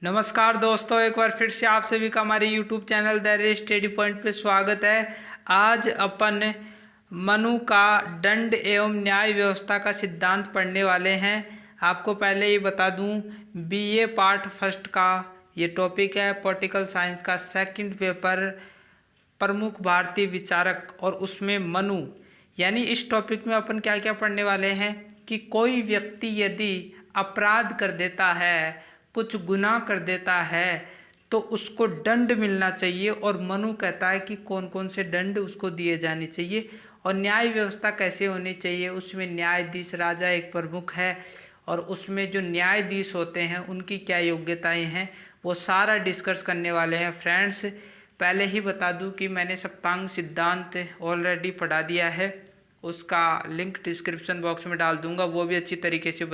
नमस्कार दोस्तों, एक बार फिर से आप सभी का हमारे YouTube channel the study point पे स्वागत है। आज अपन मनु का दंड एवं न्याय व्यवस्था का सिद्धांत पढ़ने वाले हैं। आपको पहले ही बता दूं, बीए पार्ट फर्स्ट का ये टॉपिक है। पॉलिटिकल साइंस का सेकंड पेपर, प्रमुख भारतीय विचारक, और उसमें मनु। यानी इस टॉपिक में अपन क्या क्या पढ़ने वाले हैं कि कोई व्यक्ति यदि अपराध कर देता है, कुछ गुनाह कर देता है, तो उसको दंड मिलना चाहिए। और मनु कहता है कि कौन कौन से दंड उसको दिए जाने चाहिए और न्याय व्यवस्था कैसे होनी चाहिए। उसमें न्यायाधीश राजा एक प्रमुख है और उसमें जो न्यायाधीश होते हैं उनकी क्या योग्यताएं हैं, वो सारा डिस्कस करने वाले हैं। फ्रेंड्स, पहले ही बता दूं कि मैंने सप्तांग सिद्धांत ऑलरेडी पढ़ा दिया है, उसका लिंक डिस्क्रिप्शन बॉक्स में डाल दूंगा। वो भी अच्छी तरीके से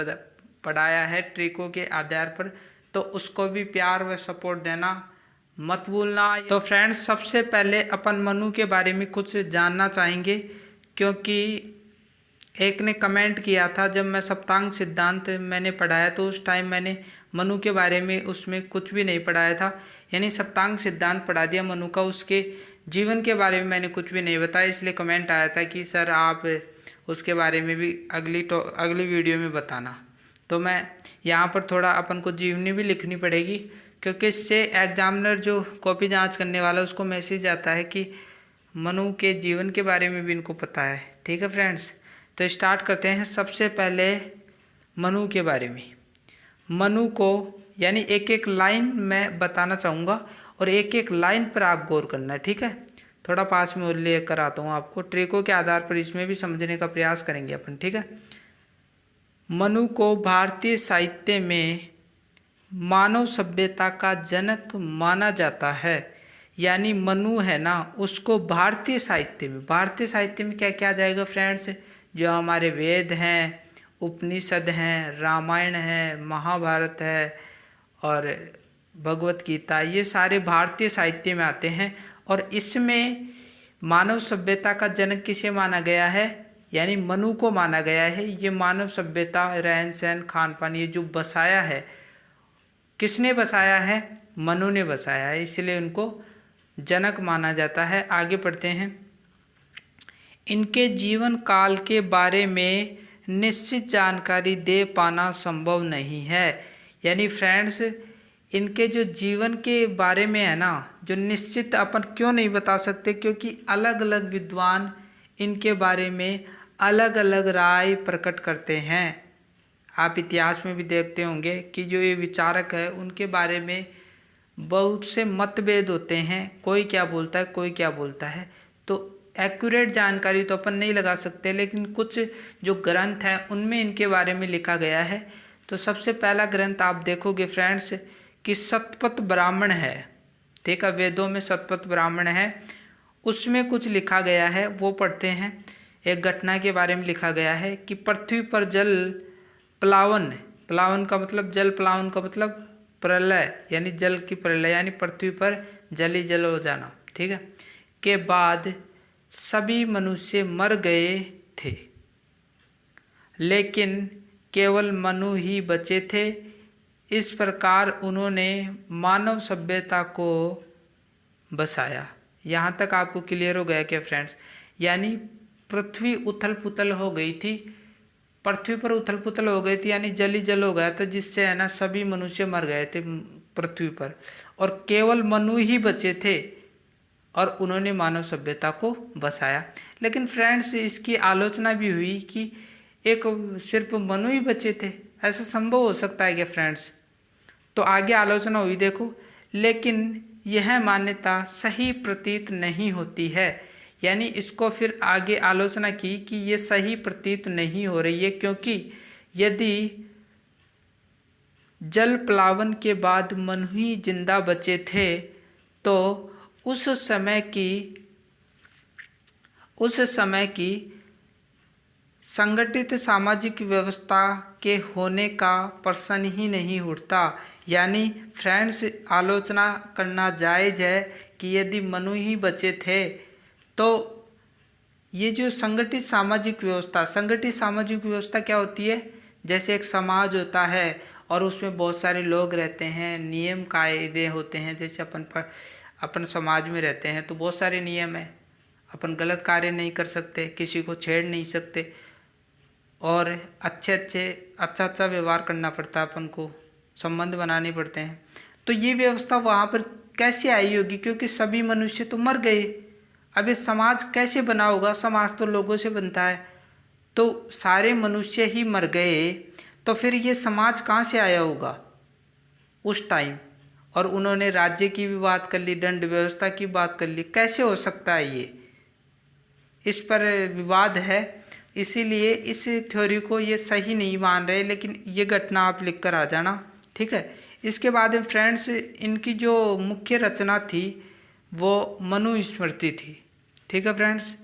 पढ़ाया है ट्रिकों के आधार पर, तो उसको भी प्यार व सपोर्ट देना मत भूलना। तो फ्रेंड्स, सबसे पहले अपन मनु के बारे में कुछ जानना चाहेंगे, क्योंकि एक ने कमेंट किया था जब मैं सप्तांग सिद्धांत मैंने पढ़ाया तो उस टाइम मैंने मनु के बारे में उसमें कुछ भी नहीं पढ़ाया था। यानी सप्तांग सिद्धांत पढ़ा दिया मनु का, उसके जीवन के बारे में मैंने कुछ भी नहीं बताया। इसलिए कमेंट आया था कि सर आप उसके बारे में भी अगली वीडियो में बताना। तो मैं यहाँ पर थोड़ा अपन को जीवनी भी लिखनी पड़ेगी, क्योंकि इससे एग्जामिनर जो कॉपी जांच करने वाला है उसको मैसेज आता है कि मनु के जीवन के बारे में भी इनको पता है। ठीक है फ्रेंड्स, तो स्टार्ट करते हैं। सबसे पहले मनु के बारे में। मनु को यानी एक एक लाइन मैं बताना चाहूँगा और एक एक लाइन पर आप गौर करना है। ठीक है, थोड़ा पास में लेकर आता हूँ आपको, ट्रिकों के आधार पर इसमें भी समझने का प्रयास करेंगे अपन। ठीक है, मनु को भारतीय साहित्य में मानव सभ्यता का जनक माना जाता है। यानी मनु है ना, उसको भारतीय साहित्य में क्या क्या आ जाएगा फ्रेंड्स, जो हमारे वेद हैं, उपनिषद हैं, रामायण है, महाभारत है और भगवत गीता, ये सारे भारतीय साहित्य में आते हैं। और इसमें मानव सभ्यता का जनक किसे माना गया है, यानी मनु को माना गया है। ये मानव सभ्यता, रहन सहन, खान पान, ये जो बसाया है, किसने बसाया है, मनु ने बसाया है, इसलिए उनको जनक माना जाता है। आगे पढ़ते हैं। इनके जीवन काल के बारे में निश्चित जानकारी दे पाना संभव नहीं है। यानी फ्रेंड्स, इनके जो जीवन के बारे में है ना, जो निश्चित अपन क्यों नहीं बता सकते, क्योंकि अलग अलग विद्वान इनके बारे में अलग अलग राय प्रकट करते हैं। आप इतिहास में भी देखते होंगे कि जो ये विचारक है उनके बारे में बहुत से मतभेद होते हैं, कोई क्या बोलता है कोई क्या बोलता है। तो एक्यूरेट जानकारी तो अपन नहीं लगा सकते, लेकिन कुछ जो ग्रंथ हैं उनमें इनके बारे में लिखा गया है। तो सबसे पहला ग्रंथ आप देखोगे फ्रेंड्स कि शतपथ ब्राह्मण है। ठीक है, वेदों में शतपथ ब्राह्मण है, उसमें कुछ लिखा गया है, वो पढ़ते हैं। एक घटना के बारे में लिखा गया है कि पृथ्वी पर जल प्लावन, प्लावन का मतलब जल, प्लावन का मतलब प्रलय, यानी जल की प्रलय, यानी पृथ्वी पर जल ही जल हो जाना। ठीक है, के बाद सभी मनुष्य मर गए थे, लेकिन केवल मनु ही बचे थे। इस प्रकार उन्होंने मानव सभ्यता को बसाया। यहाँ तक आपको क्लियर हो गया क्या फ्रेंड्स? यानी पृथ्वी उथल पुथल हो गई थी, पृथ्वी पर उथल पुथल हो गई थी, यानी जल ही जल हो गया था, जिससे है ना सभी मनुष्य मर गए थे पृथ्वी पर, और केवल मनु ही बचे थे और उन्होंने मानव सभ्यता को बसाया। लेकिन फ्रेंड्स, इसकी आलोचना भी हुई कि एक सिर्फ मनु ही बचे थे, ऐसा संभव हो सकता है क्या फ्रेंड्स? तो आगे आलोचना हुई, देखो, लेकिन यह मान्यता सही प्रतीत नहीं होती है। यानी इसको फिर आगे आलोचना की कि ये सही प्रतीत नहीं हो रही है, क्योंकि यदि जल प्लावन के बाद मनु ही जिंदा बचे थे तो उस समय की संगठित सामाजिक व्यवस्था के होने का प्रश्न ही नहीं उठता। यानी फ्रेंड्स, आलोचना करना जायज़ है कि यदि मनु ही बचे थे तो ये जो संगठित सामाजिक व्यवस्था क्या होती है? जैसे एक समाज होता है और उसमें बहुत सारे लोग रहते हैं, नियम कायदे होते हैं। जैसे अपन समाज में रहते हैं तो बहुत सारे नियम हैं, अपन गलत कार्य नहीं कर सकते, किसी को छेड़ नहीं सकते, और अच्छा व्यवहार करना पड़ता है, अपन को संबंध बनाने पड़ते हैं। तो ये व्यवस्था वहाँ पर कैसे आई होगी, क्योंकि सभी मनुष्य तो मर गए। अब ये समाज कैसे बना होगा, समाज तो लोगों से बनता है, तो सारे मनुष्य ही मर गए, तो फिर ये समाज कहाँ से आया होगा उस टाइम। और उन्होंने राज्य की भी बात कर ली, दंड व्यवस्था की बात कर ली, कैसे हो सकता है ये, इस पर विवाद है। इसीलिए इस थ्योरी को ये सही नहीं मान रहे, लेकिन ये घटना आप लिख कर आ जाना, ठीक है। इसके बाद में फ्रेंड्स, इनकी जो मुख्य रचना थी वो मनुस्मृति थी, ठीक है फ्रेंड्स।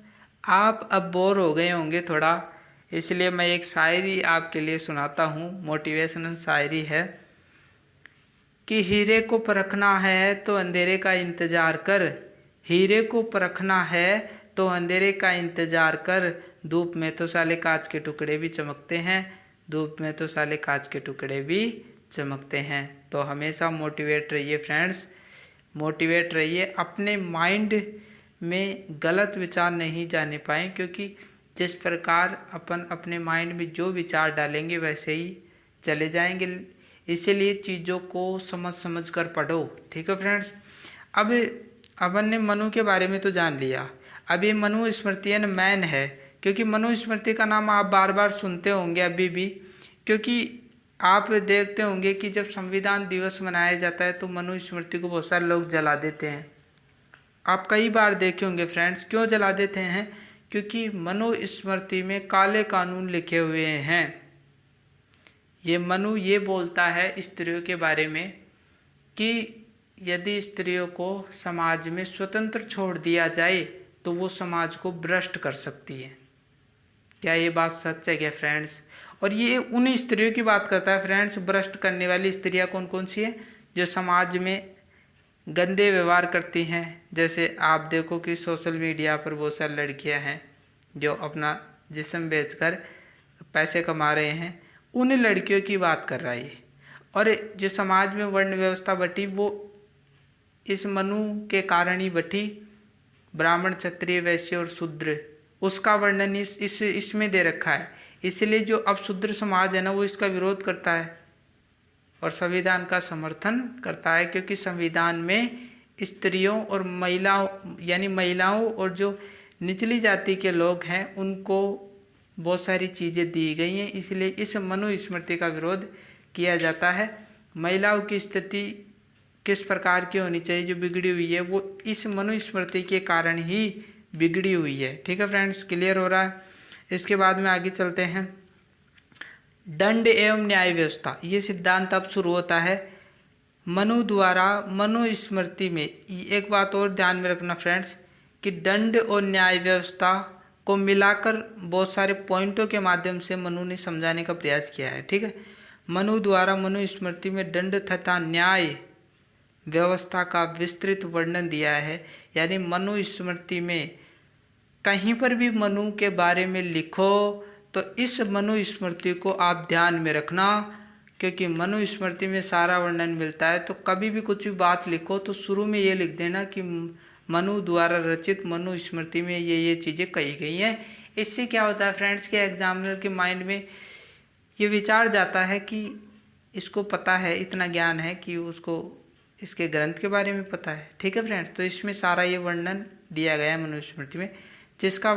आप अब बोर हो गए होंगे थोड़ा, इसलिए मैं एक शायरी आपके लिए सुनाता हूँ, मोटिवेशनल शायरी है कि हीरे को परखना है तो अंधेरे का इंतज़ार कर, हीरे को परखना है तो अंधेरे का इंतज़ार कर, धूप में तो साले कांच के टुकड़े भी चमकते हैं, धूप में तो साले कांच के टुकड़े भी चमकते हैं। तो हमेशा मोटिवेट रहिए फ्रेंड्स, मोटिवेट रहिए, अपने माइंड में गलत विचार नहीं जाने पाएँ, क्योंकि जिस प्रकार अपन अपने माइंड में जो विचार डालेंगे वैसे ही चले जाएंगे। इसीलिए चीज़ों को समझ समझ कर पढ़ो, ठीक है फ्रेंड्स। अब अपन ने मनु के बारे में तो जान लिया। अब ये मनुस्मृति मैन है, क्योंकि मनुस्मृति का नाम आप बार बार सुनते होंगे अभी भी, क्योंकि आप देखते होंगे कि जब संविधान दिवस मनाया जाता है तो मनुस्मृति को बहुत सारे लोग जला देते हैं। आप कई बार देखे होंगे फ्रेंड्स, क्यों जला देते हैं, क्योंकि मनुस्मृति में काले कानून लिखे हुए हैं। ये मनु ये बोलता है स्त्रियों के बारे में कि यदि स्त्रियों को समाज में स्वतंत्र छोड़ दिया जाए तो वो समाज को भ्रष्ट कर सकती है। क्या ये बात सच है क्या फ्रेंड्स? और ये उन स्त्रियों की बात करता है फ्रेंड्स, भ्रष्ट करने वाली स्त्रियां कौन कौन सी हैं, जो समाज में गंदे व्यवहार करती हैं। जैसे आप देखो कि सोशल मीडिया पर बहुत सारी लड़कियां हैं जो अपना जिस्म बेचकर पैसे कमा रहे हैं, उन लड़कियों की बात कर रहा है। और जो समाज में वर्ण व्यवस्था बटी वो इस मनु के कारण ही बटी, ब्राह्मण क्षत्रिय वैश्य और शूद्र, उसका वर्णन इसमें दे रखा है। इसलिए जो अब शूद्र समाज है ना, वो इसका विरोध करता है और संविधान का समर्थन करता है, क्योंकि संविधान में स्त्रियों और महिलाओं यानी महिलाओं और जो निचली जाति के लोग हैं उनको बहुत सारी चीज़ें दी गई हैं। इसलिए इस मनुस्मृति का विरोध किया जाता है। महिलाओं की स्थिति किस प्रकार की होनी चाहिए जो बिगड़ी हुई है, वो इस मनुस्मृति के कारण ही बिगड़ी हुई है। ठीक है फ्रेंड्स, क्लियर हो रहा है। इसके बाद में आगे चलते हैं। दंड एवं न्याय व्यवस्था, ये सिद्धांत अब शुरू होता है मनु द्वारा मनुस्मृति में। एक बात और ध्यान में रखना फ्रेंड्स कि दंड और न्याय व्यवस्था को मिलाकर बहुत सारे पॉइंटों के माध्यम से मनु ने समझाने का प्रयास किया है। ठीक है, मनु द्वारा मनुस्मृति में दंड तथा न्याय व्यवस्था का विस्तृत वर्णन दिया है। यानी मनुस्मृति में कहीं पर भी मनु के बारे में लिखो तो इस मनुस्मृति को आप ध्यान में रखना, क्योंकि मनुस्मृति में सारा वर्णन मिलता है। तो कभी भी कुछ भी बात लिखो तो शुरू में ये लिख देना कि मनु द्वारा रचित मनुस्मृति में ये चीज़ें कही गई हैं। इससे क्या होता है फ्रेंड्स कि एग्जामिनर के माइंड में ये विचार जाता है कि इसको पता है, इतना ज्ञान है कि उसको इसके ग्रंथ के बारे में पता है। ठीक है फ्रेंड्स, तो इसमें सारा ये वर्णन दिया गया है मनुस्मृति में, जिसका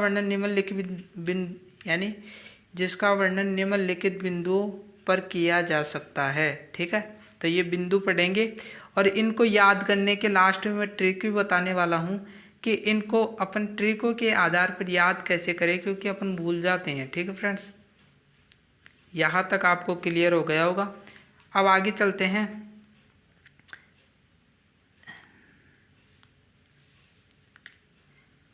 वर्णन निम्नलिखित बिंदुओं पर किया जा सकता है। ठीक है, तो ये बिंदु पढ़ेंगे और इनको याद करने के लास्ट में मैं ट्रिक भी बताने वाला हूँ कि इनको अपन ट्रिकों के आधार पर याद कैसे करें, क्योंकि अपन भूल जाते हैं। ठीक है फ्रेंड्स, यहाँ तक आपको क्लियर हो गया होगा। अब आगे चलते हैं।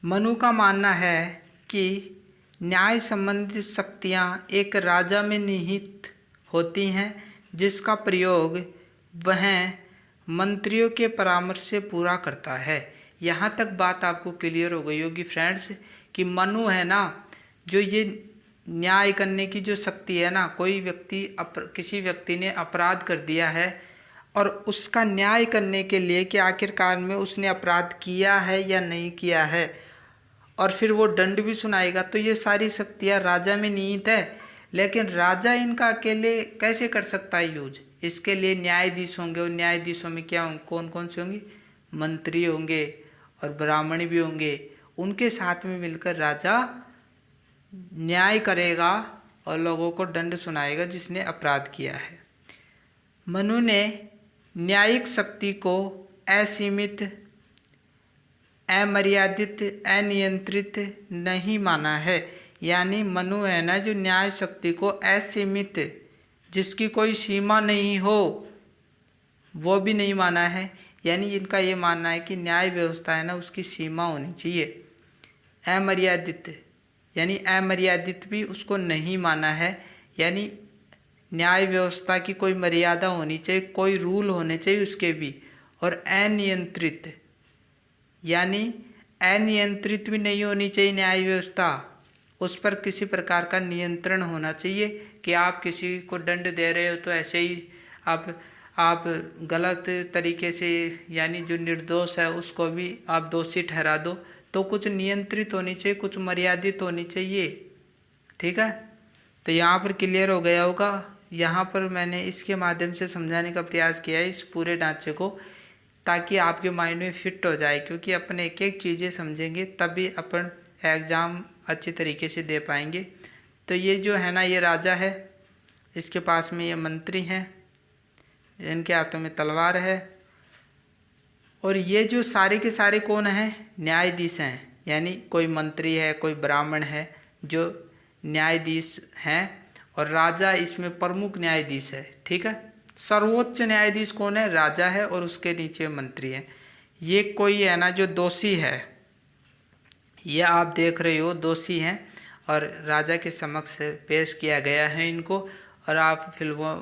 मनु का मानना है कि न्याय संबंधित शक्तियाँ एक राजा में निहित होती हैं, जिसका प्रयोग वह मंत्रियों के परामर्श से पूरा करता है। यहाँ तक बात आपको क्लियर हो गई होगी फ्रेंड्स कि मनु है ना, जो ये न्याय करने की जो शक्ति है ना, कोई व्यक्ति किसी व्यक्ति ने अपराध कर दिया है और उसका न्याय करने के लिए कि आखिरकार में उसने अपराध किया है या नहीं किया है, और फिर वो दंड भी सुनाएगा, तो ये सारी शक्तियाँ राजा में निहित है। लेकिन राजा इनका अकेले कैसे कर सकता है यूज? इसके लिए न्यायाधीश होंगे, और न्यायाधीशों में क्या कौन कौन से होंगे? मंत्री होंगे और ब्राह्मण भी होंगे। उनके साथ में मिलकर राजा न्याय करेगा और लोगों को दंड सुनाएगा जिसने अपराध किया है। मनु ने न्यायिक शक्ति को असीमित, अमर्यादित, अनियंत्रित नहीं माना है। यानी मनु है ना, जो न्याय शक्ति को असीमित, जिसकी कोई सीमा नहीं हो, वो भी नहीं माना है। यानी इनका ये मानना है कि न्याय व्यवस्था है ना, उसकी सीमा होनी चाहिए। अमर्यादित, यानी अमर्यादित भी उसको नहीं माना है। यानी न्याय व्यवस्था की कोई मर्यादा होनी चाहिए, कोई रूल होने चाहिए उसके भी। और अनियंत्रित, यानी अनियंत्रित भी नहीं होनी चाहिए न्याय व्यवस्था, उस पर किसी प्रकार का नियंत्रण होना चाहिए कि आप किसी को दंड दे रहे हो तो ऐसे ही आप गलत तरीके से, यानी जो निर्दोष है उसको भी आप दोषी ठहरा दो। तो कुछ नियंत्रित होनी चाहिए, कुछ मर्यादित होनी चाहिए। ठीक है, तो यहाँ पर क्लियर हो गया होगा। यहाँ पर मैंने इसके माध्यम से समझाने का प्रयास किया है इस पूरे ढांचे को, ताकि आपके माइंड में फिट हो जाए। क्योंकि अपन एक एक चीज़ें समझेंगे तभी अपन एग्ज़ाम अच्छी तरीके से दे पाएंगे। तो ये जो है ना, ये राजा है, इसके पास में ये मंत्री हैं, इनके हाथों में तलवार है। और ये जो सारे के सारे कौन हैं? न्यायाधीश हैं। यानी कोई मंत्री है, कोई ब्राह्मण है जो न्यायाधीश हैं, और राजा इसमें प्रमुख न्यायाधीश है। ठीक है, सर्वोच्च न्यायाधीश कौन है? राजा है, और उसके नीचे मंत्री हैं। ये कोई है ना जो दोषी है, ये आप देख रहे हो दोषी हैं, और राजा के समक्ष पेश किया गया है इनको। और आप फिल्मों,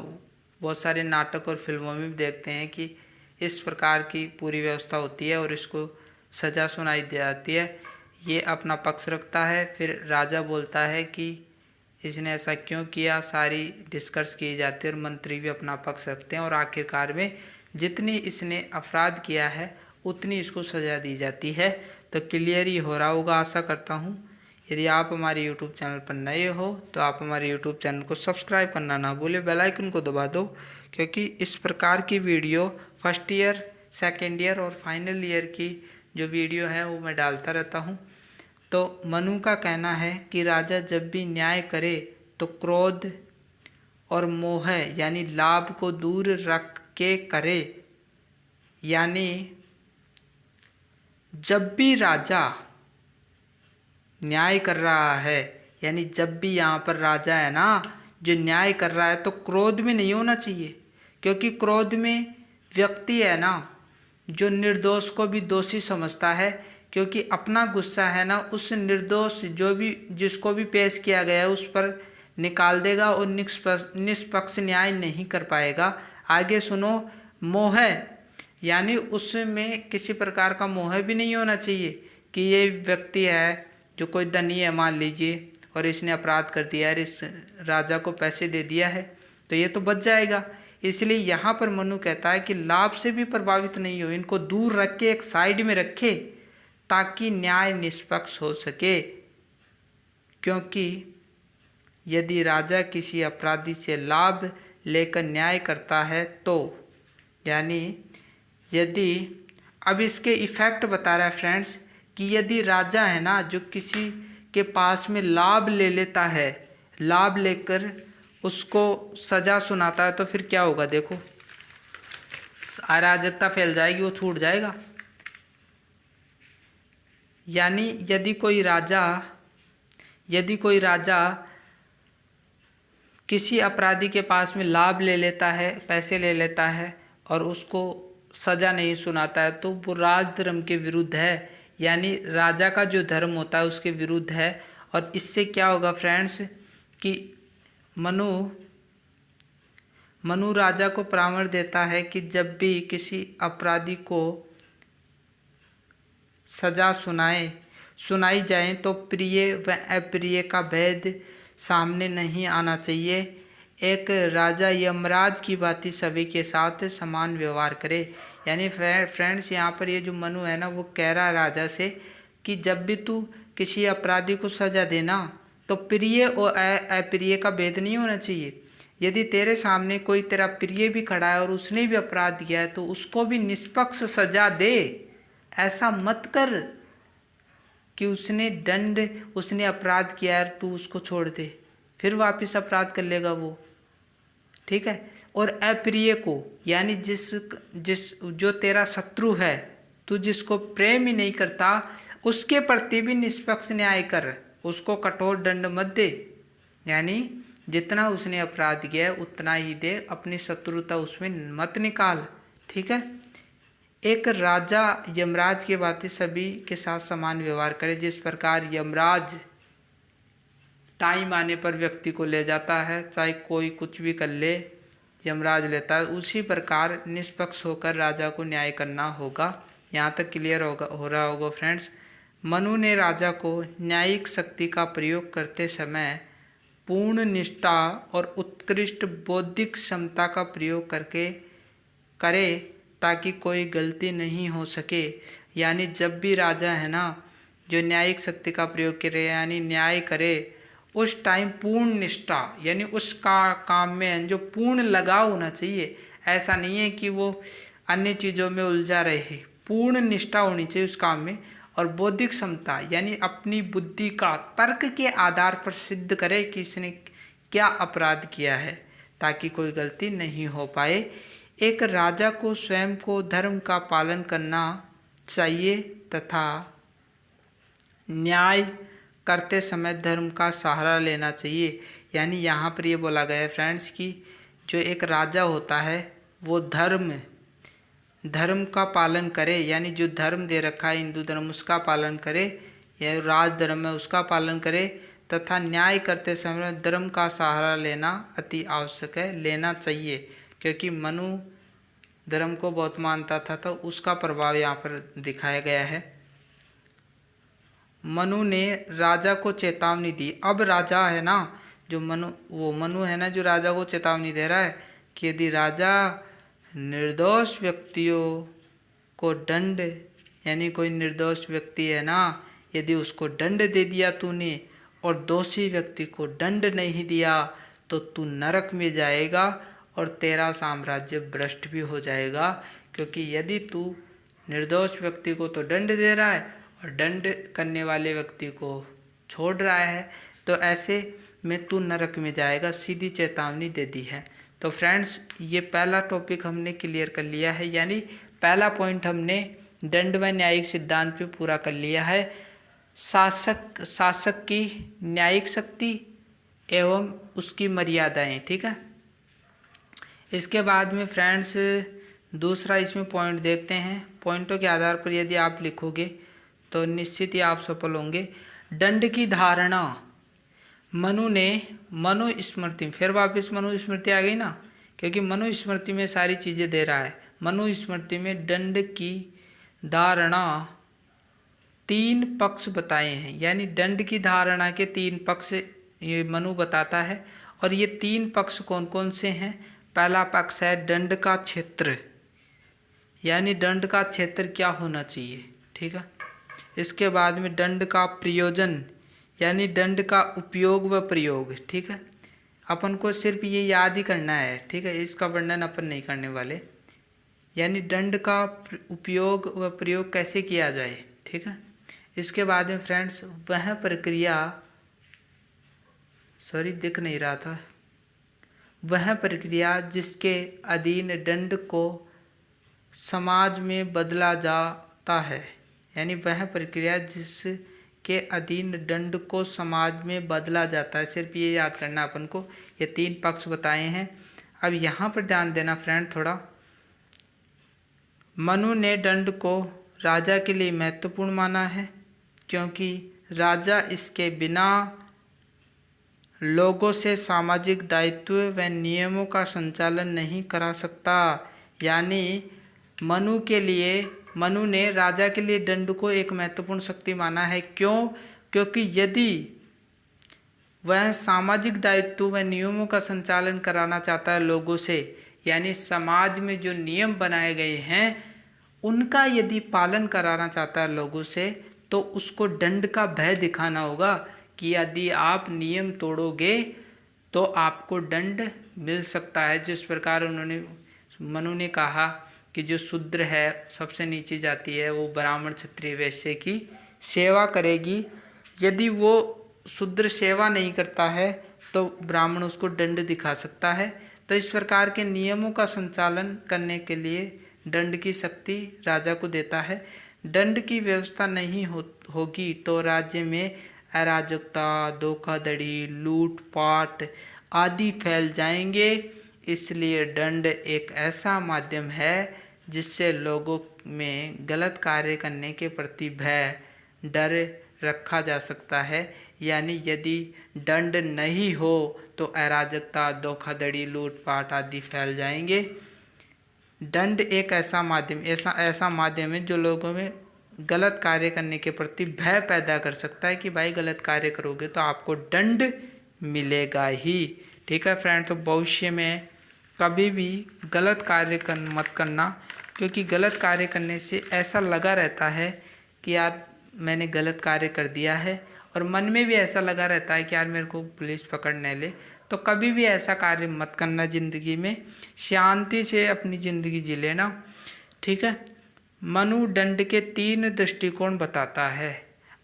बहुत सारे नाटक और फिल्मों में भी देखते हैं कि इस प्रकार की पूरी व्यवस्था होती है और इसको सज़ा सुनाई जाती है। ये अपना पक्ष रखता है, फिर राजा बोलता है कि इसने ऐसा क्यों किया, सारी डिस्कस की जाती है, और मंत्री भी अपना पक्ष रखते हैं, और आखिरकार में जितनी इसने अपराध किया है उतनी इसको सज़ा दी जाती है। तो क्लियर ही हो रहा होगा, आशा करता हूँ। यदि आप हमारे यूट्यूब चैनल पर नए हो तो आप हमारे यूट्यूब चैनल को सब्सक्राइब करना ना भूलें, बेल आइकन को दबा दो, क्योंकि इस प्रकार की video first year, second year और फाइनल ईयर की जो वीडियो है वो मैं डालता रहता हूँ। तो मनु का कहना है कि राजा जब भी न्याय करे तो क्रोध और मोह, यानी लाभ को दूर रख के करे। यानी जब भी राजा न्याय कर रहा है, यानी जब भी यहाँ पर राजा है ना जो न्याय कर रहा है, तो क्रोध में नहीं होना चाहिए। क्योंकि क्रोध में व्यक्ति है ना जो निर्दोष को भी दोषी समझता है, क्योंकि अपना गुस्सा है ना उस निर्दोष जो भी जिसको भी पेश किया गया है उस पर निकाल देगा और निष्पक्ष न्याय नहीं कर पाएगा। आगे सुनो, मोह, यानी उसमें किसी प्रकार का मोह भी नहीं होना चाहिए कि ये व्यक्ति है जो कोई धनी है मान लीजिए, और इसने अपराध कर दिया है, इस राजा को पैसे दे दिया है, तो ये तो बच जाएगा। इसलिए यहाँ पर मनु कहता है कि लाभ से भी प्रभावित नहीं हो, इनको दूर रख के एक साइड में रखे ताकि न्याय निष्पक्ष हो सके। क्योंकि यदि राजा किसी अपराधी से लाभ लेकर न्याय करता है तो, यानी यदि, अब इसके इफ़ेक्ट बता रहा है फ्रेंड्स, कि यदि राजा है ना जो किसी के पास में लाभ ले लेता है, लाभ लेकर उसको सज़ा सुनाता है, तो फिर क्या होगा? देखो, अराजकता फैल जाएगी, वो छूट जाएगा। यानी यदि कोई राजा किसी अपराधी के पास में लाभ ले लेता है, पैसे ले लेता है, और उसको सज़ा नहीं सुनाता है, तो वो राजधर्म के विरुद्ध है। यानी राजा का जो धर्म होता है उसके विरुद्ध है। और इससे क्या होगा फ्रेंड्स कि मनु राजा को परामर्श देता है कि जब भी किसी अपराधी को सज़ा सुनाई जाए तो प्रिय व अप्रिय का भेद सामने नहीं आना चाहिए। एक राजा यमराज की भांति सभी के साथ समान व्यवहार करे। यानी फ्रेंड्स यहाँ पर ये जो मनु है ना, वो कह रहा है राजा से कि जब भी तू किसी अपराधी को सजा देना तो प्रिय और अप्रिय का भेद नहीं होना चाहिए। यदि तेरे सामने कोई तेरा प्रिय भी खड़ा है और उसने भी अपराध किया है तो उसको भी निष्पक्ष सजा दे। ऐसा मत कर कि उसने अपराध किया है तू उसको छोड़ दे, फिर वापस अपराध कर लेगा वो, ठीक है। और अप्रिय को यानी जिस जो तेरा शत्रु है, तू जिसको प्रेम ही नहीं करता, उसके प्रति भी निष्पक्ष न्याय कर, उसको कठोर दंड मत दे। यानी जितना उसने अपराध किया है उतना ही दे, अपनी शत्रुता उसमें मत निकाल, ठीक है। एक राजा यमराज की बातें सभी के साथ समान व्यवहार करे। जिस प्रकार यमराज टाइम आने पर व्यक्ति को ले जाता है, चाहे कोई कुछ भी कर ले, यमराज लेता है, उसी प्रकार निष्पक्ष होकर राजा को न्याय करना होगा। यहाँ तक क्लियर हो रहा होगा फ्रेंड्स। मनु ने राजा को न्यायिक शक्ति का प्रयोग करते समय पूर्ण निष्ठा और उत्कृष्ट बौद्धिक क्षमता का प्रयोग करे ताकि कोई गलती नहीं हो सके। यानी जब भी राजा है ना, जो न्यायिक शक्ति का प्रयोग करे यानी न्याय करे, उस टाइम पूर्ण निष्ठा यानी उसका काम में जो पूर्ण लगाव होना चाहिए। ऐसा नहीं है कि वो अन्य चीज़ों में उलझा रहे, पूर्ण निष्ठा होनी चाहिए उस काम में। और बौद्धिक क्षमता यानी अपनी बुद्धि का तर्क के आधार पर सिद्ध करे कि इसने क्या अपराध किया है, ताकि कोई गलती नहीं हो पाए। एक राजा को स्वयं को धर्म का पालन करना चाहिए तथा न्याय करते समय धर्म का सहारा लेना चाहिए। यानी यहाँ पर ये बोला गया है फ्रेंड्स कि जो एक राजा होता है वो धर्म का पालन करे, यानी जो धर्म दे रखा है हिंदू धर्म उसका पालन करे, या राज धर्म है उसका पालन करे, तथा न्याय करते समय धर्म का सहारा लेना अति आवश्यक है, लेना चाहिए। क्योंकि मनु धर्म को बहुत मानता था तो उसका प्रभाव यहाँ पर दिखाया गया है। मनु ने राजा को चेतावनी दी। अब राजा है ना, जो मनु है ना, जो राजा को चेतावनी दे रहा है कि यदि राजा निर्दोष व्यक्तियों को दंड, यानी कोई निर्दोष व्यक्ति है ना, यदि उसको दंड दे दिया तूने और दोषी व्यक्ति को दंड नहीं दिया तो तू नरक में जाएगा और तेरा साम्राज्य भ्रष्ट भी हो जाएगा। क्योंकि यदि तू निर्दोष व्यक्ति को तो दंड दे रहा है और दंड करने वाले व्यक्ति को छोड़ रहा है तो ऐसे में तू नरक में जाएगा, सीधी चेतावनी दे दी है। तो फ्रेंड्स ये पहला टॉपिक हमने क्लियर कर लिया है, यानी पहला पॉइंट हमने दंड व न्यायिक सिद्धांत पे पूरा कर लिया है। शासक की न्यायिक शक्ति एवं उसकी मर्यादाएं, ठीक है। इसके बाद में फ्रेंड्स दूसरा इसमें पॉइंट देखते हैं। पॉइंटों के आधार पर यदि आप लिखोगे तो निश्चित ही आप सफल होंगे। दंड की धारणा, मनुस्मृति, फिर वापस मनुस्मृति आ गई ना, क्योंकि मनुस्मृति में सारी चीज़ें दे रहा है। मनुस्मृति में दंड की धारणा 3 पक्ष बताए हैं, यानी दंड की धारणा के 3 पक्ष ये मनु बताता है। और ये 3 पक्ष कौन कौन से हैं? पहला पक्ष है दंड का क्षेत्र, यानी दंड का क्षेत्र क्या होना चाहिए, ठीक है। इसके बाद में दंड का प्रयोजन, यानी दंड का उपयोग व प्रयोग, ठीक है। अपन को सिर्फ ये याद ही करना है, ठीक है, इसका वर्णन अपन नहीं करने वाले। यानी दंड का उपयोग व प्रयोग कैसे किया जाए, ठीक है। इसके बाद में फ्रेंड्स वह प्रक्रिया, दिख नहीं रहा था, वह प्रक्रिया जिसके अधीन दंड को समाज में बदला जाता है, यानी वह प्रक्रिया जिसके अधीन दंड को समाज में बदला जाता है। सिर्फ ये याद करना अपन को, ये 3 पक्ष बताए हैं। अब यहाँ पर ध्यान देना फ्रेंड थोड़ा। मनु ने दंड को राजा के लिए महत्वपूर्ण माना है, क्योंकि राजा इसके बिना लोगों से सामाजिक दायित्व व नियमों का संचालन नहीं करा सकता। यानी मनु ने राजा के लिए दंड को एक महत्वपूर्ण शक्ति माना है। क्यों? क्योंकि यदि वह सामाजिक दायित्व व नियमों का संचालन कराना चाहता है लोगों से, यानी समाज में जो नियम बनाए गए हैं उनका यदि पालन कराना चाहता है लोगों से, तो उसको दंड का भय दिखाना होगा कि यदि आप नियम तोड़ोगे तो आपको दंड मिल सकता है। जिस प्रकार मनु ने कहा कि जो शूद्र है, सबसे नीची जाति है, वो ब्राह्मण क्षत्रिय वैश्य की सेवा करेगी। यदि वो शूद्र सेवा नहीं करता है तो ब्राह्मण उसको दंड दिखा सकता है। तो इस प्रकार के नियमों का संचालन करने के लिए दंड की शक्ति राजा को देता है। दंड की व्यवस्था नहीं होगी तो राज्य में अराजकता, धोखाधड़ी, लूटपाट आदि फैल जाएंगे। इसलिए दंड एक ऐसा माध्यम है जिससे लोगों में गलत कार्य करने के प्रति भय, डर रखा जा सकता है। यानी यदि दंड नहीं हो तो अराजकता, धोखाधड़ी, लूटपाट आदि फैल जाएंगे। दंड एक ऐसा माध्यम है जो लोगों में गलत कार्य करने के प्रति भय पैदा कर सकता है कि भाई गलत कार्य करोगे तो आपको दंड मिलेगा ही। ठीक है फ्रेंड, तो भविष्य में कभी भी गलत कार्य मत करना, क्योंकि गलत कार्य करने से ऐसा लगा रहता है कि यार मैंने गलत कार्य कर दिया है, और मन में भी ऐसा लगा रहता है कि यार मेरे को पुलिस पकड़ न ले। तो कभी भी ऐसा कार्य मत करना ज़िंदगी में, शांति से अपनी ज़िंदगी जी लेना। ठीक है, मनु दंड के 3 दृष्टिकोण बताता है।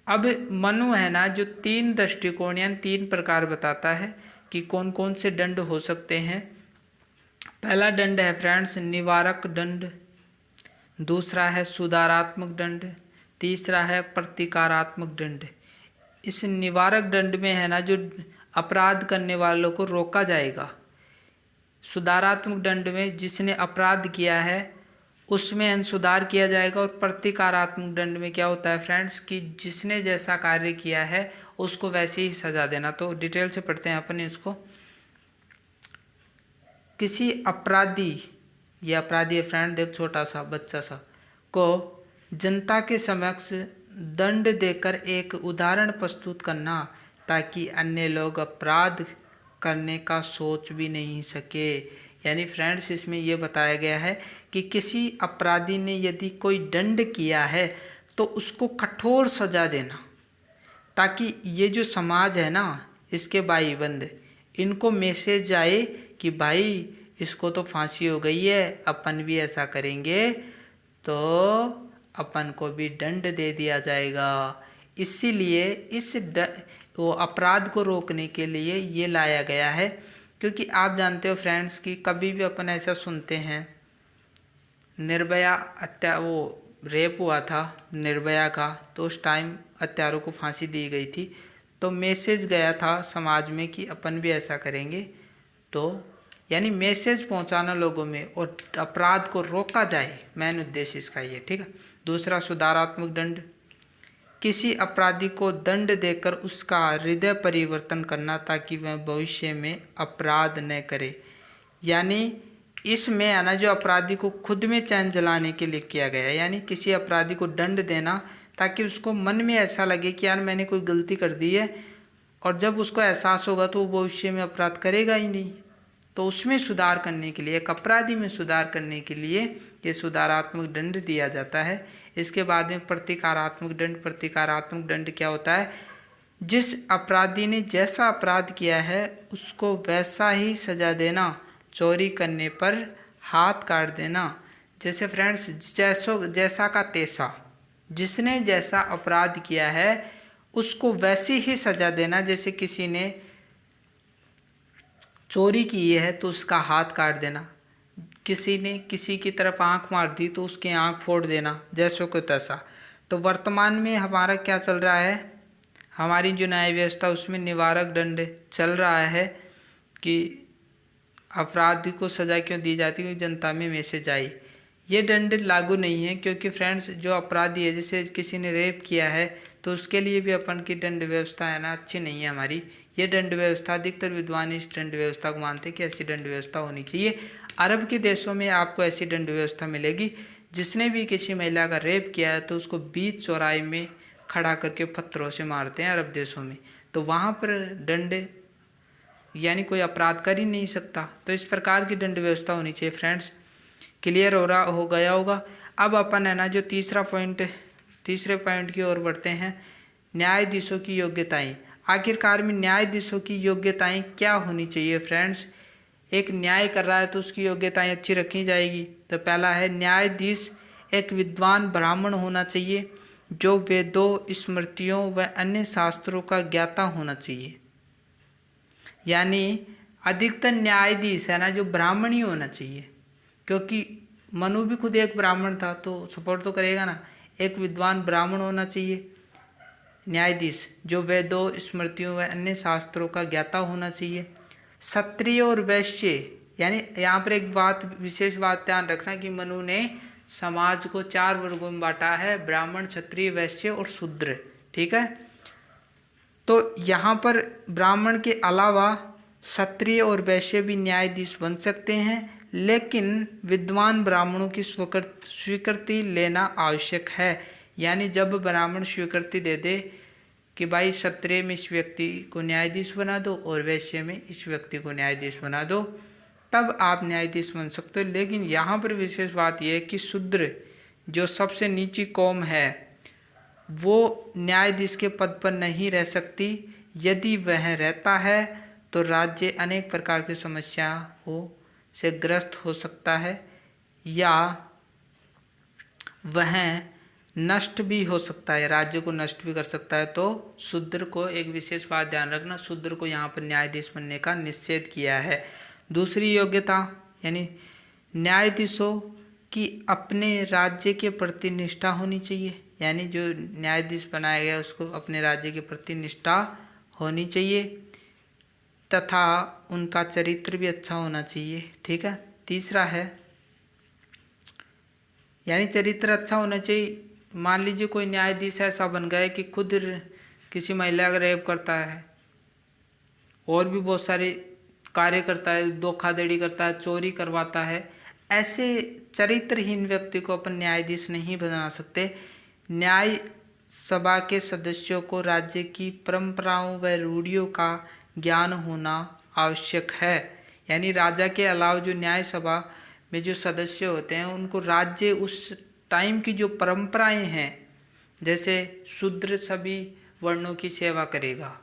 अब मनु है ना, जो 3 दृष्टिकोण यानी 3 प्रकार बताता है कि कौन कौन से दंड हो सकते हैं। पहला दंड है फ्रेंड्स निवारक दंड, दूसरा है सुधारात्मक दंड, तीसरा है प्रतिकारात्मक दंड। इस निवारक दंड में है ना, जो अपराध करने वालों को रोका जाएगा। सुधारात्मक दंड में जिसने अपराध किया है उसमें सुधार किया जाएगा। और प्रतिकारात्मक दंड में क्या होता है फ्रेंड्स कि जिसने जैसा कार्य किया है उसको वैसे ही सजा देना। तो डिटेल से पढ़ते हैं अपन इसको। किसी अपराधी, ये अपराधी है फ्रेंड, देख छोटा सा बच्चा सा, को जनता के समक्ष दंड देकर एक उदाहरण प्रस्तुत करना ताकि अन्य लोग अपराध करने का सोच भी नहीं सके। यानी फ्रेंड्स इसमें यह बताया गया है कि किसी अपराधी ने यदि कोई दंड किया है तो उसको कठोर सजा देना, ताकि ये जो समाज है ना, इसके भाई बंद, इनको मैसेज जाए कि भाई इसको तो फांसी हो गई है, अपन भी ऐसा करेंगे तो अपन को भी दंड दे दिया जाएगा। इसीलिए वो अपराध को रोकने के लिए ये लाया गया है। क्योंकि आप जानते हो फ्रेंड्स कि कभी भी अपन ऐसा सुनते हैं, निर्भया वो रेप हुआ था निर्भया का, तो उस टाइम हत्यारों को फांसी दी गई थी। तो मैसेज गया था समाज में कि अपन भी ऐसा करेंगे। तो यानी मैसेज पहुंचाना लोगों में और अपराध को रोका जाए, मेन उद्देश्य इसका ये। ठीक है। दूसरा सुधारात्मक दंड, किसी अपराधी को दंड देकर उसका हृदय परिवर्तन करना ताकि वह भविष्य में अपराध न करे। यानी इसमें है ना, जो अपराधी को खुद में चैन जलाने के लिए किया गया है। यानी किसी अपराधी को दंड देना ताकि उसको मन में ऐसा लगे कि यार मैंने कोई गलती कर दी है, और जब उसको एहसास होगा तो वो भविष्य में अपराध करेगा ही नहीं। तो उसमें सुधार करने के लिए, एक अपराधी में सुधार करने के लिए ये सुधारात्मक दंड दिया जाता है। इसके बाद में प्रतिकारात्मक दंड। प्रतिकारात्मक दंड क्या होता है? जिस अपराधी ने जैसा अपराध किया है उसको वैसा ही सजा देना। चोरी करने पर हाथ काट देना। जैसे फ्रेंड्स जैसा का तैसा, जिसने जैसा अपराध किया है उसको वैसी ही सजा देना। जैसे किसी ने चोरी की है तो उसका हाथ काट देना, किसी ने किसी की तरफ आंख मार दी तो उसकी आंख फोड़ देना, जैसो को तैसा। तो वर्तमान में हमारा क्या चल रहा है, हमारी जो न्याय व्यवस्था उसमें निवारक दंड चल रहा है कि अपराधी को सज़ा क्यों दी जाती है, जनता में मैसेज आई। ये दंड लागू नहीं है क्योंकि फ्रेंड्स जो अपराधी है, जैसे किसी ने रेप किया है तो उसके लिए भी अपन की दंड व्यवस्था है ना अच्छी नहीं है हमारी। ये दंड व्यवस्था, अधिकतर विद्वान इस दंड व्यवस्था को मानते हैं कि ऐसी दंड व्यवस्था होनी चाहिए। अरब के देशों में आपको ऐसी दंड व्यवस्था मिलेगी। जिसने भी किसी महिला का रेप किया है तो उसको बीच चौराहे में खड़ा करके पत्थरों से मारते हैं अरब देशों में। तो वहाँ पर दंड यानी कोई अपराध कर ही नहीं सकता। तो इस प्रकार की दंड व्यवस्था होनी चाहिए फ्रेंड्स। क्लियर हो गया होगा। अब अपन है ना जो तीसरे पॉइंट की ओर बढ़ते हैं, न्यायाधीशों की योग्यताएं। आखिरकार में न्यायाधीशों की योग्यताएं क्या होनी चाहिए फ्रेंड्स। एक न्याय कर रहा है तो उसकी योग्यताएं अच्छी रखी जाएगी। तो पहला है, न्यायाधीश एक विद्वान ब्राह्मण होना चाहिए जो वेदों, स्मृतियों व अन्य शास्त्रों का ज्ञाता होना चाहिए। यानी अधिकतर न्यायाधीश है ना जो ब्राह्मण ही होना चाहिए, क्योंकि मनु भी खुद एक ब्राह्मण था तो सपोर्ट तो करेगा ना। एक विद्वान ब्राह्मण होना चाहिए न्यायाधीश जो वेदों, स्मृतियों व अन्य शास्त्रों का ज्ञाता होना चाहिए। क्षत्रिय और वैश्य, यानी यहाँ पर एक विशेष बात ध्यान रखना कि मनु ने समाज को 4 वर्गों में बांटा है, ब्राह्मण, क्षत्रिय, वैश्य और शूद्र। ठीक है, तो यहाँ पर ब्राह्मण के अलावा क्षत्रिय और वैश्य भी न्यायाधीश बन सकते हैं, लेकिन विद्वान ब्राह्मणों की स्वीकृति लेना आवश्यक है। यानी जब ब्राह्मण स्वीकृति दे दे कि भाई क्षत्रिय में इस व्यक्ति को न्यायाधीश बना दो और वैश्य में इस व्यक्ति को न्यायाधीश बना दो, तब आप न्यायाधीश बन सकते हो। लेकिन यहाँ पर विशेष बात यह है कि शूद्र जो सबसे नीची कौम है वो न्यायाधीश के पद पर नहीं रह सकती। यदि वह रहता है तो राज्य अनेक प्रकार की समस्याओं से ग्रस्त हो सकता है या वह नष्ट भी हो सकता है, राज्य को नष्ट भी कर सकता है। तो शूद्र को एक विशेष बात ध्यान रखना, शूद्र को यहाँ पर न्यायाधीश बनने का निषेध किया है। दूसरी योग्यता यानी न्यायाधीशों की अपने राज्य के प्रति निष्ठा होनी चाहिए। यानी जो न्यायाधीश बनाया गया उसको अपने राज्य के प्रति निष्ठा होनी चाहिए तथा उनका चरित्र भी अच्छा होना चाहिए। ठीक है, तीसरा है यानी चरित्र अच्छा होना चाहिए। मान लीजिए कोई न्यायाधीश ऐसा बन गया कि खुद किसी महिला का रेप करता है और भी बहुत सारे कार्य करता है, धोखाधड़ी करता है, चोरी करवाता है, ऐसे चरित्रहीन व्यक्ति को अपन न्यायाधीश नहीं बना सकते। न्याय सभा के सदस्यों को राज्य की परंपराओं व रूढ़ियों का ज्ञान होना आवश्यक है। यानी राजा के अलावा जो न्याय सभा में जो सदस्य होते हैं उनको राज्य उस टाइम की जो परंपराएं हैं, जैसे शूद्र सभी वर्णों की सेवा करेगा,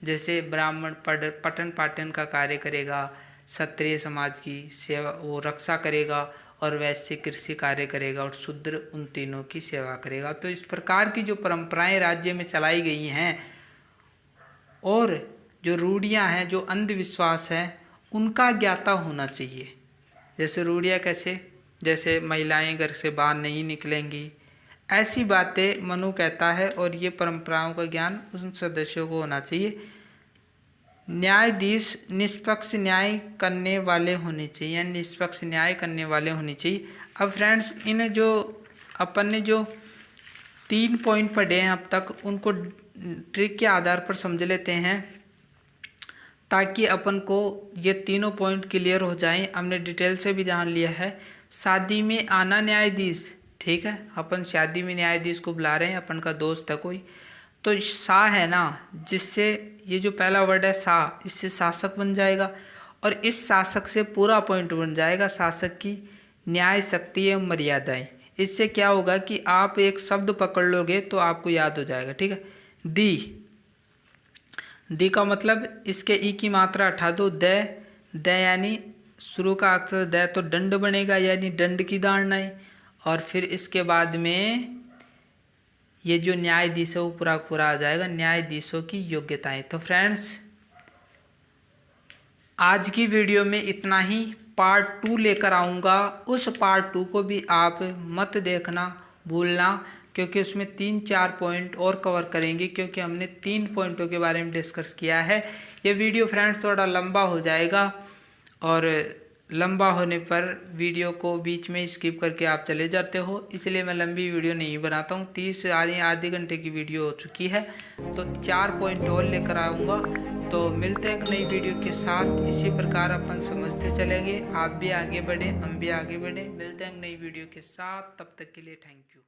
जैसे ब्राह्मण पठन पाठन का कार्य करेगा, क्षत्रिय समाज की सेवा वो रक्षा करेगा और वैश्य कृषि कार्य करेगा और शूद्र उन तीनों की सेवा करेगा। तो इस प्रकार की जो परंपराएं राज्य में चलाई गई हैं और जो रूढ़ियां हैं, जो अंधविश्वास हैं, उनका ज्ञाता होना चाहिए। जैसे रूढ़ियाँ कैसे, जैसे महिलाएं घर से बाहर नहीं निकलेंगी, ऐसी बातें मनु कहता है और ये परंपराओं का ज्ञान उन सदस्यों को होना चाहिए। न्यायाधीश निष्पक्ष न्याय करने वाले होने चाहिए, यानी निष्पक्ष न्याय करने वाले होने चाहिए। अब फ्रेंड्स इन जो अपन ने जो 3 पॉइंट पढ़े हैं अब तक, उनको ट्रिक के आधार पर समझ लेते हैं ताकि अपन को ये तीनों पॉइंट क्लियर हो जाएं। हमने डिटेल से भी जान लिया है। शादी में आना न्यायाधीश, ठीक है, अपन शादी में न्यायाधीश को बुला रहे हैं, अपन का दोस्त है कोई, तो सा है ना, जिससे ये जो पहला वर्ड है सा, इससे शासक बन जाएगा और इस शासक से पूरा पॉइंट बन जाएगा शासक की न्याय शक्ति एवं मर्यादाएं। इससे क्या होगा कि आप एक शब्द पकड़ लोगे तो आपको याद हो जाएगा। ठीक है, दी का मतलब इसके ई की मात्रा हटा दो, द यानी शुरू का अक्षर द तो दंड बनेगा, यानी दंड की धारणाएं। और फिर इसके बाद में ये जो न्यायाधीश है वो पूरा आ जाएगा, न्यायाधीशों की योग्यताएं। तो फ्रेंड्स आज की वीडियो में इतना ही। पार्ट 2 लेकर आऊँगा, उस पार्ट 2 को भी आप मत देखना भूलना, क्योंकि उसमें 3-4 पॉइंट और कवर करेंगे, क्योंकि हमने 3 पॉइंटों के बारे में डिस्कस किया है। ये वीडियो फ्रेंड्स थोड़ा लंबा हो जाएगा और लंबा होने पर वीडियो को बीच में स्किप करके आप चले जाते हो, इसलिए मैं लंबी वीडियो नहीं बनाता हूँ। 30 आधे घंटे की वीडियो हो चुकी है, तो 4 पॉइंट और लेकर आऊँगा। तो मिलते हैं एक नई वीडियो के साथ। इसी प्रकार अपन समझते चलेंगे, आप भी आगे बढ़े, हम भी आगे बढ़े। मिलते हैं एक नई वीडियो के साथ, तब तक के लिए थैंक यू।